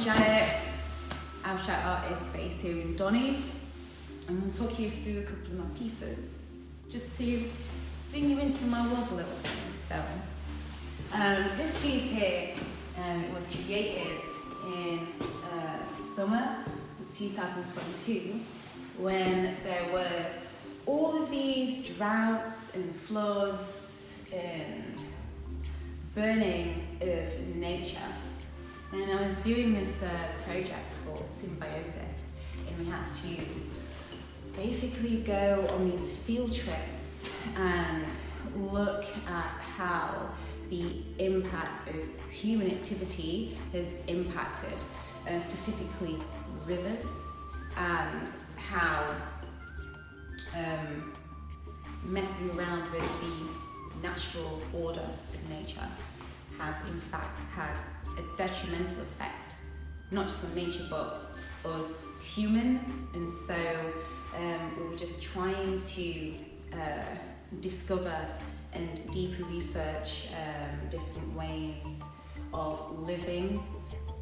abstract art is based here in Donny. I'm going to talk you through a couple of my pieces, just to bring you into my world a little bit. So, this piece here, it was created in summer of 2022, when there were all of these droughts and floods and burning of nature. And I was doing this project called Symbiosis, and we had to basically go on these field trips and look at how the impact of human activity has impacted specifically rivers, and how messing around with the natural order of nature has in fact had a detrimental effect, not just on nature but us humans. And so we were just trying to discover and deeper research different ways of living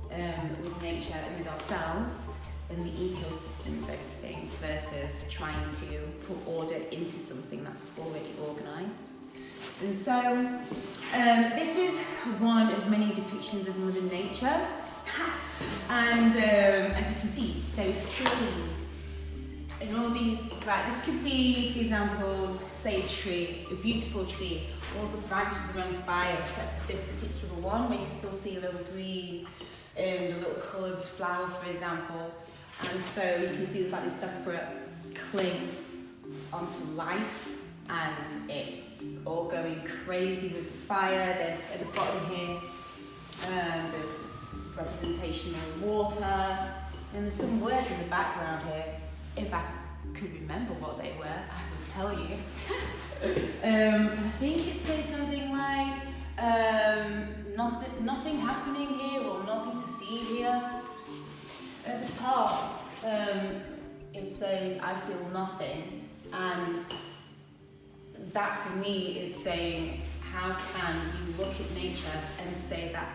with nature and with ourselves and the ecosystem of everything, versus trying to put order into something that's already organised. And so this is one of many depictions of Mother Nature, and as you can see, there is flame and all these, right, this could be, for example, say a tree, a beautiful tree, all the branches are on fire except for this particular one, where you can still see a little green and a little coloured flower, for example. And so you can see there's like this desperate cling onto life, and it's all going crazy with the fire. Then at the bottom here, there's representation of water, and there's some words in the background here. If I could remember what they were, I would tell you. I think it says something like nothing happening here, or nothing to see here. At the top, it says I feel nothing, and that for me is saying, how can you look at nature and say that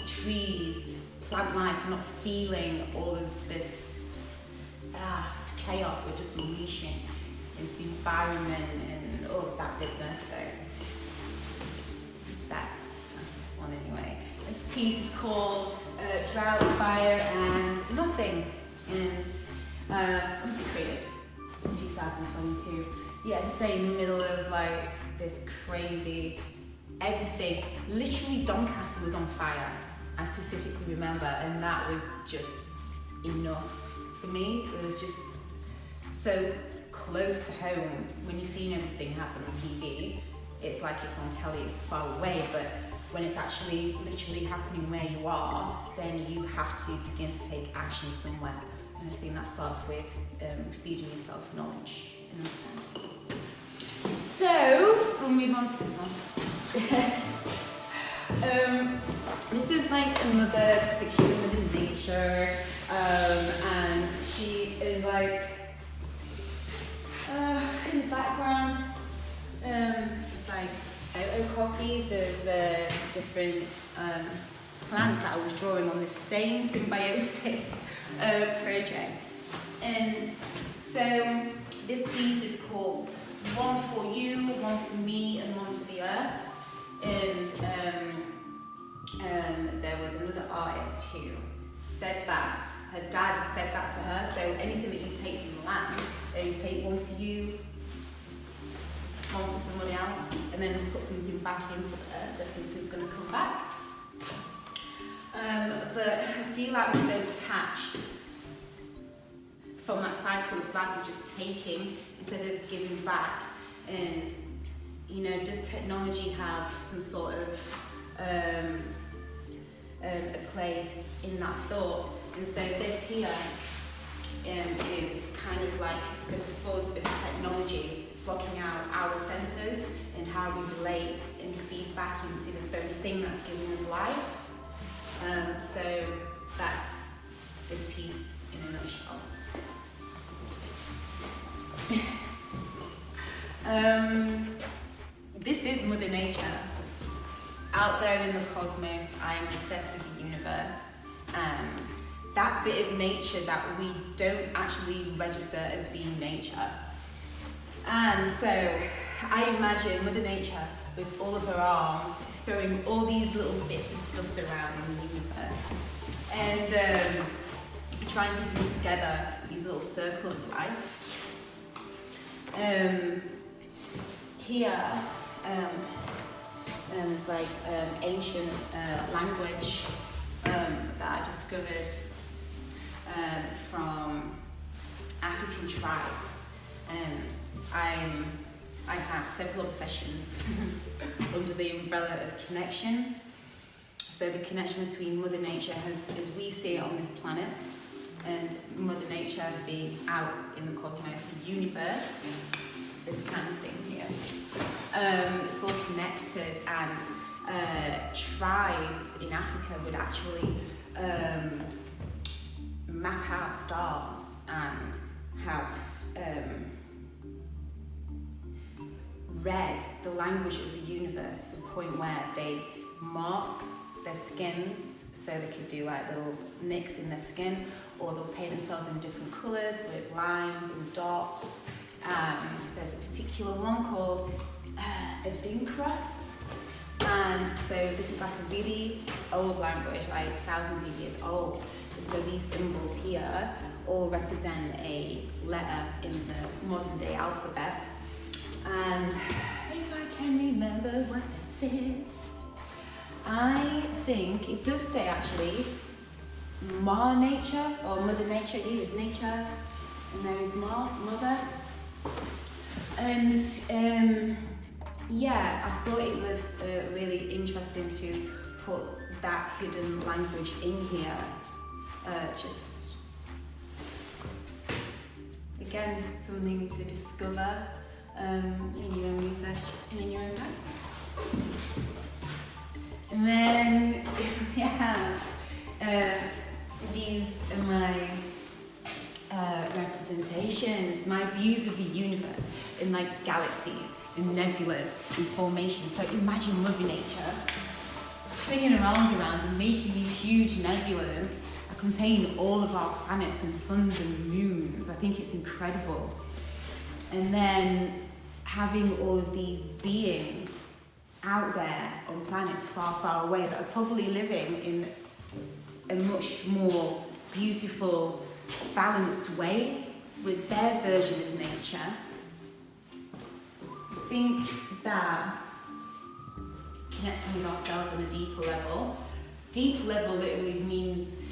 trees, plant life, are not feeling all of this chaos we're just unleashing into the environment and all of that business. So that's this one anyway. This piece is called Drought, Fire and Nothing, and when was it created? 2022. Yeah, as I say, in the middle of like this crazy everything. Literally Doncaster was on fire, I specifically remember, and that was just enough for me. It was just so close to home. When you're seeing everything happen on TV, it's like it's on telly, it's far away, but when it's actually literally happening where you are, then you have to begin to take action somewhere. And I think that starts with feeding yourself knowledge and understanding. So, we'll move on to this one. This is like another depiction of nature, and she is like, in the background, it's like photocopies of different plants that I was drawing on this same symbiosis project. And so this piece is called One for You, One for Me, and One for the Earth. And there was another artist who said that her dad had said that to her. So anything that you take from the land, you take one for you, one for someone else, and then put something back in for the earth, so something's going to come back. But I feel like we're so detached from that cycle of life of just taking instead of giving back. And you know, does technology have some sort of a play in that thought? And so this here is kind of like the fuzz of technology blocking out our senses and how we relate and feed back into the very thing that's giving us life. So that's this piece in a nutshell. This is Mother Nature. Out there in the cosmos, I am obsessed with the universe, and that bit of nature that we don't actually register as being nature. And so I imagine Mother Nature with all of her arms throwing all these little bits of dust around in the universe and trying to put together these little circles of life. Here is like ancient language that I discovered from African tribes, and I have several obsessions under the umbrella of connection. So the connection between Mother Nature as we see it on this planet, and Mother Nature being out in the cosmos, the universe, this kind of thing here. It's all connected, and tribes in Africa would actually map out stars and have read the language of the universe to the point where they mark their skins, so they could do like little nicks in their skin, or they'll paint themselves in different colours with lines and dots. And there's a particular one called Adinkra, and so this is like a really old language, like thousands of years old. And so these symbols here all represent a letter in the modern day alphabet. And if I can remember what that says, I think it does say actually Ma Nature, or Mother Nature. Here is nature, and there is Ma, mother. And yeah, I thought it was really interesting to put that hidden language in here. Just again, something to discover in your own research and in your own time. And then these are my representations, my views of the universe in like galaxies and nebulas and formations. So imagine Mother Nature flinging her arms around and making these huge nebulas that contain all of our planets and suns and moons. I think it's incredible. And then having all of these beings out there on planets far, far away that are probably living in a much more beautiful, balanced way with their version of nature. I think that connecting with ourselves on a deeper level literally means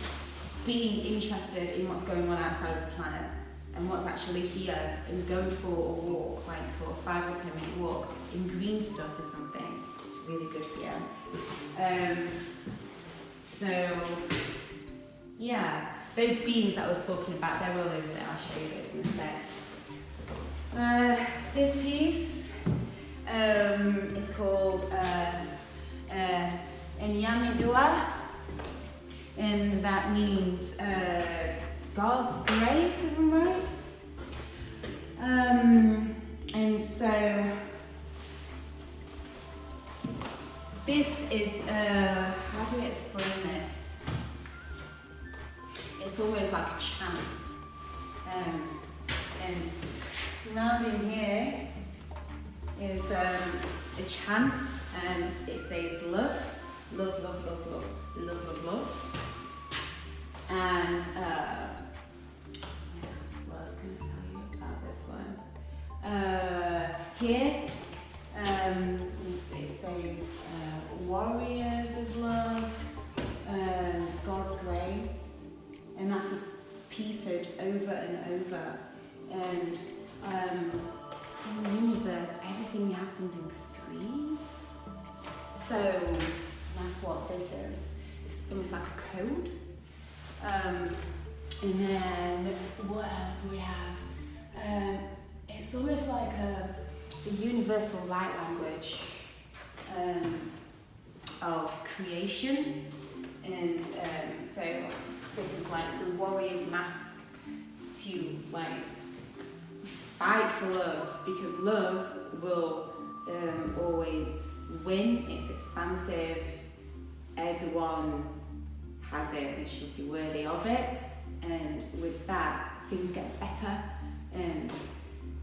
being interested in what's going on outside of the planet and what's actually here, and going for a walk, like for a 5 or 10 minute walk in green stuff or something. It's really good for you. So yeah, those beings that I was talking about, they're all over there. I'll show you those in a sec. This piece is called Enyamidua, and that means God's grace, if I'm right. And so this is, how do I explain this? It's almost like a chant. And surrounding here is a chant, and it says love, love, love, love, love, love, love, love. And what else can I tell you about this one? Here, it says warriors of love, God's grace, and that's repeated over and over. And in the universe, everything happens in threes. So that's what this is. It's almost like a code. And then what else do we have? It's almost like the universal light language of creation. And so this is like the warrior's mask to like fight for love, because love will always win. It's expansive. Everyone has it and should be worthy of it. And with that, things get better. And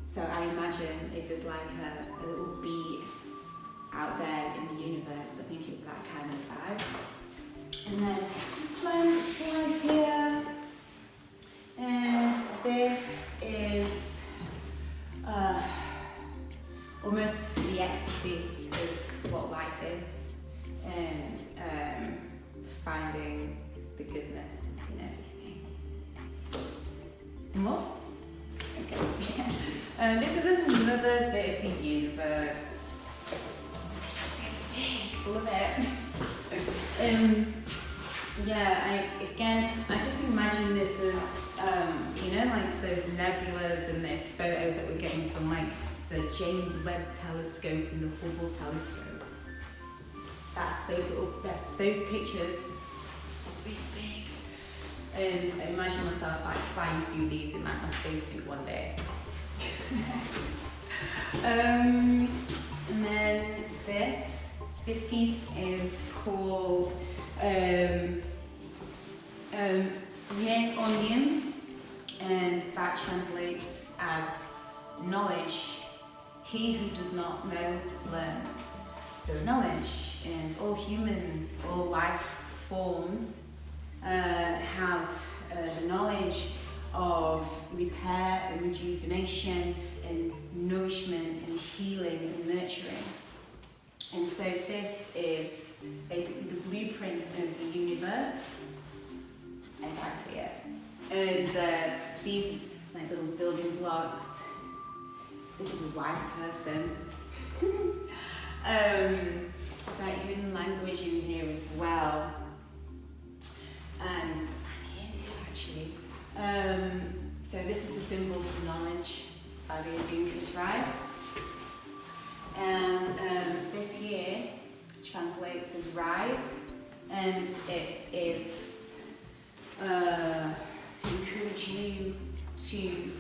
so I imagine if there's like a little beat out there in the universe, I think it's that kind of vibe. And then this plant right here, and this is almost the ecstasy of what life is, and finding the goodness in everything. More? Okay. This is another bit of the universe. It's just really big, full of it. I just imagine this as, you know, like those nebulas and those photos that we're getting from like the James Webb telescope and the Hubble telescope. Those pictures are really big. And I imagine myself like flying through these in like my spacesuit one day. And then this piece is called Rien Onion, and that translates as knowledge. He who does not know learns. So knowledge, and all humans, all life forms have the knowledge of repair and rejuvenation and nourishment and healing and nurturing. And so this is basically the blueprint of the universe as I see it. And these like little building blocks, this is a wise person. It's like hidden language in here as well. And here too actually. So this is the symbol for knowledge by the Doncaster, right? And this year translates as rise, and it is to encourage you to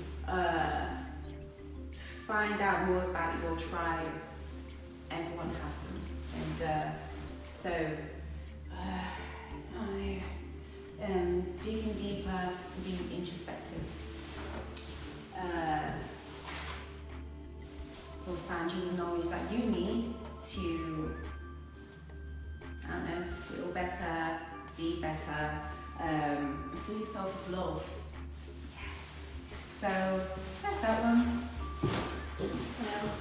find out more about your tribe. Everyone has them, and digging deeper, being introspective, will find you the knowledge that you need to, I don't know, feel better, be better, fill yourself with love. Yes. So that's that one. What else?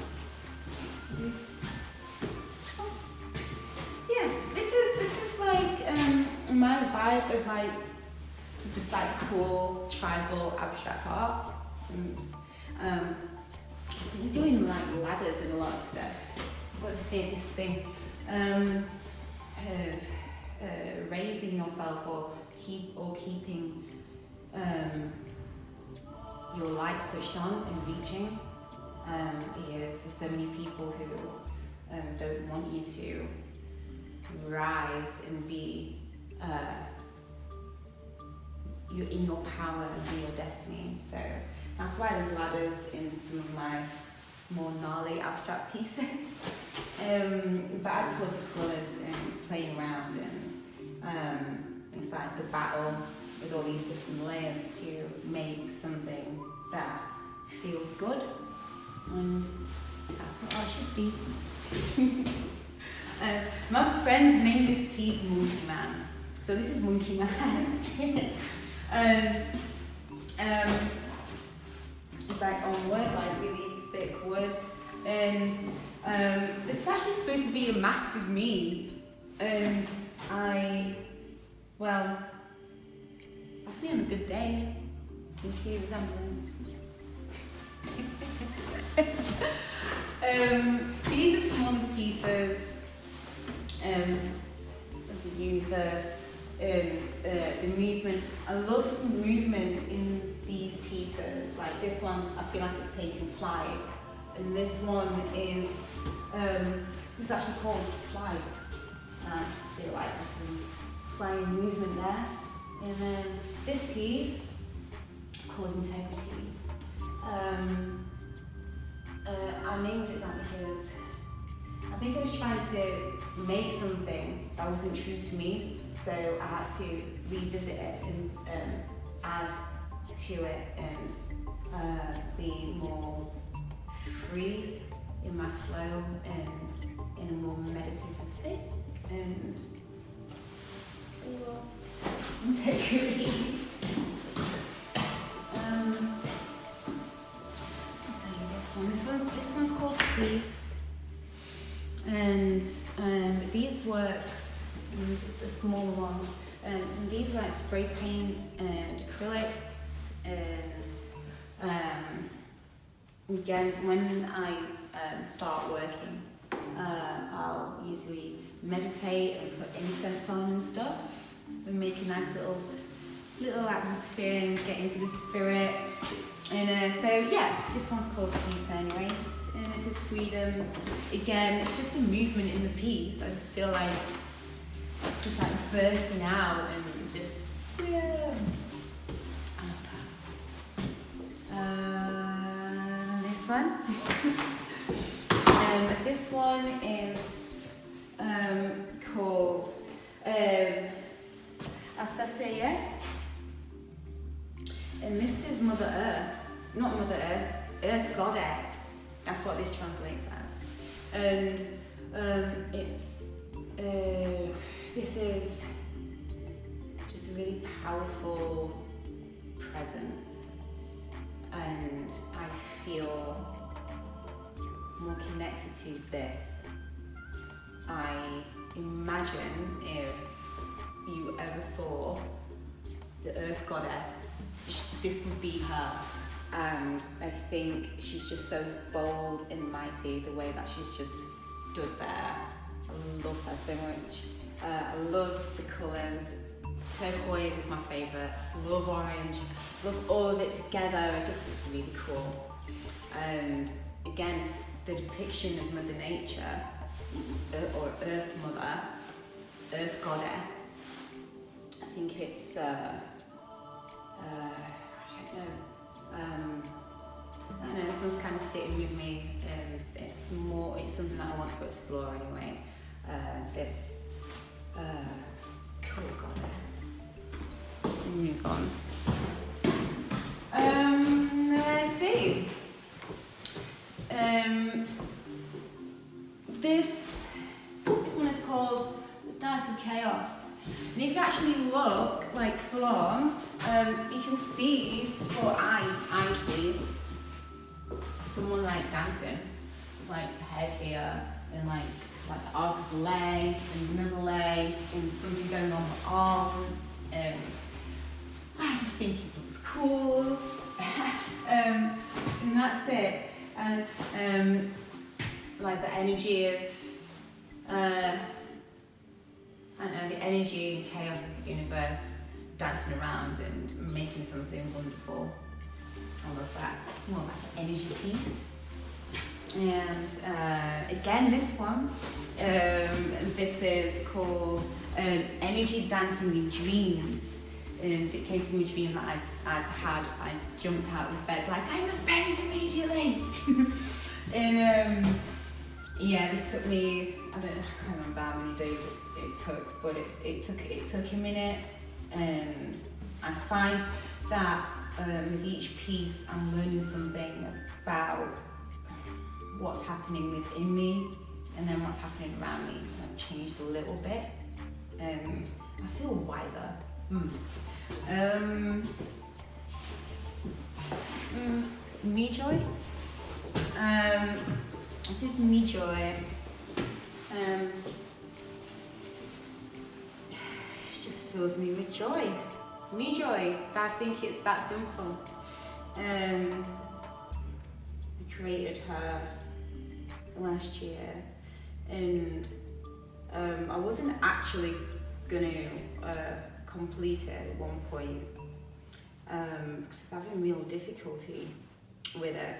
Yeah, this is like my vibe of like just like cool tribal abstract art. I'm doing like ladders and a lot of stuff. But this thing raising yourself or keeping your light switched on and reaching. Because there's so many people who don't want you to rise and be you're in your power and be your destiny. So that's why there's ladders in some of my more gnarly abstract pieces. But I just love the colours and playing around, and it's like the battle with all these different layers to make something that feels good, and that's what I should be. My friends named this piece Monkey Man. So this is Monkey Man. And it's like on wood, like really thick wood. And this is actually supposed to be a mask of me. And that's me on a good day. You see a resemblance. These are smaller pieces of the universe and the movement. I love the movement in these pieces. Like this one, I feel like it's taking flight, and this one is it's actually called Flight. I feel like there's some flying movement there. And then this piece called Integrity. I named it that because I think I was trying to make something that wasn't true to me, so I had to revisit it and add to it and be more free in my flow and in a more meditative state. And we will take a read. I'll tell you this one. This one's called Peace. And these works, the smaller ones, and these are like spray paint and acrylics. And again, when I start working, I'll usually meditate and put incense on and stuff, and make a nice little atmosphere and get into the spirit. And so yeah, this one's called Peace anyways, and this is freedom. Again, it's just the movement in the piece. I just feel like just like bursting out and just yeah. This one. This one is called Asaseye, and this is Mother Earth, not Mother Earth, Earth Goddess. That's what this translates as, and this is just a really powerful presence, and I feel more connected to this. I imagine if you ever saw the Earth Goddess, this would be her. And I think she's just so bold and mighty, the way that she's just stood there. I love her so much. I love the colours. Turquoise is my favourite. Love orange. Love all of it together. It just is really cool. And again, the depiction of Mother Nature, or Earth Mother, Earth Goddess, I think it's, I don't know, this one's kind of sitting with me, and it's something that I want to explore anyway. This cool goddess. Move on. Let's see. This one is called The Dance of Chaos. And if you actually look like full on, you can see, or I see, someone like dancing, like head here, and like the arc of the leg, and another leg, and something going on with arms, and I just think it looks cool. And that's it. And like the energy of, I don't know, the energy and chaos of the universe dancing around and making something wonderful. I love that. More like the energy piece. And again, this one, this is called Energy Dancing in Dreams. And it came from a dream that I'd had. I jumped out of bed like, I must paint immediately. And yeah, this took me, I can't remember how many days it took, but it took a minute. And I find that with each piece I'm learning something about what's happening within me and then what's happening around me. I've changed a little bit and I feel wiser. Me Joy. This is Me Joy. It just fills me with joy. Me Joy. I think it's that simple. I created her last year, and I wasn't actually gonna complete it at one point because I was having real difficulty with it.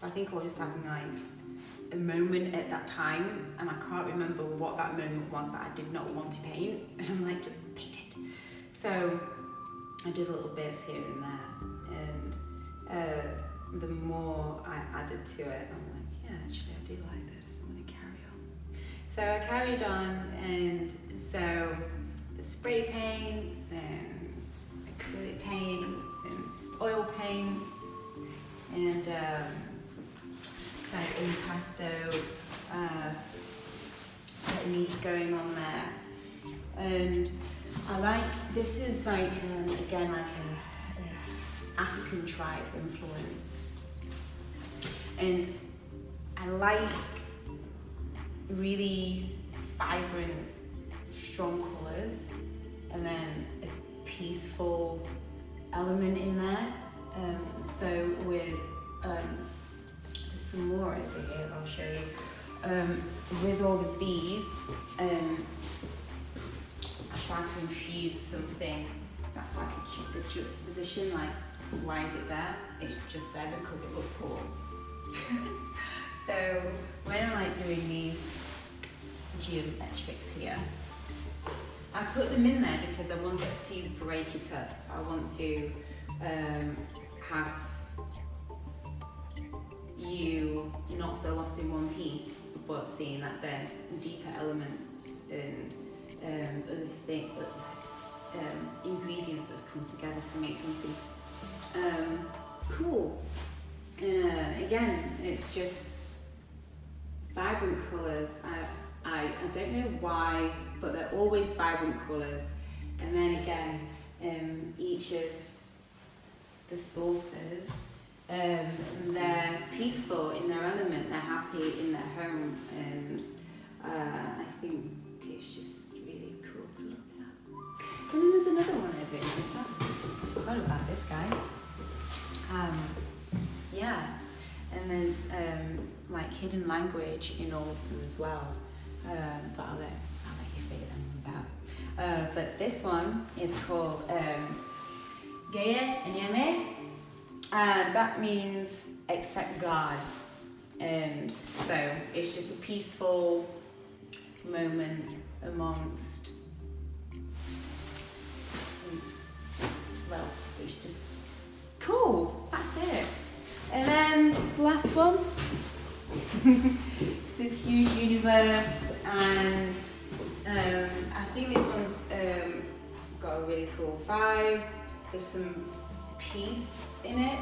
I think I was just having like a moment at that time, and I can't remember what that moment was, but I did not want to paint, and I'm like, just paint it. So I did little bits here and there, and the more I added to it, I'm like, yeah, actually I do like this, I'm gonna carry on. So I carried on, and so spray paints and acrylic paints and oil paints and like impasto techniques going on there. And I like, this is like, again, like a African tribe influence. And I like really vibrant, strong colours, and then a peaceful element in there. So with there's some more over here, I'll show you. With all of these, I try to infuse something that's like a juxtaposition, like why is it there? It's just there because it looks cool. So when I'm like doing these geometrics here, I put them in there because I want to break it up. I want to have you not so lost in one piece, but seeing that there's deeper elements and other things, ingredients that have come together to make something cool. Again, it's just vibrant colours. I don't know why, but they're always vibrant colours. And then again, each of the sources, they're peaceful in their element, they're happy in their home, and I think it's just really cool to look at. And then there's another one over here as well. I forgot about this guy. Yeah, and there's like hidden language in all of them as well, but I'll let you figure them ones out. But this one is called Geye Enyeme, and that means accept God. And so it's just a peaceful moment amongst, well, it's just cool, that's it. And then the last one, this huge universe, and I think this one's got a really cool vibe. There's some peace in it.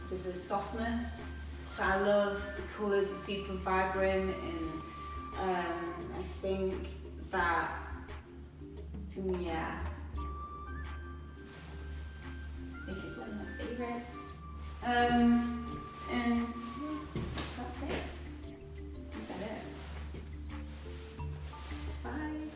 There's a softness that I love. The colours are super vibrant, and I think that, yeah, I think it's one of my favourites. And yeah, that's it. Is that it? Bye.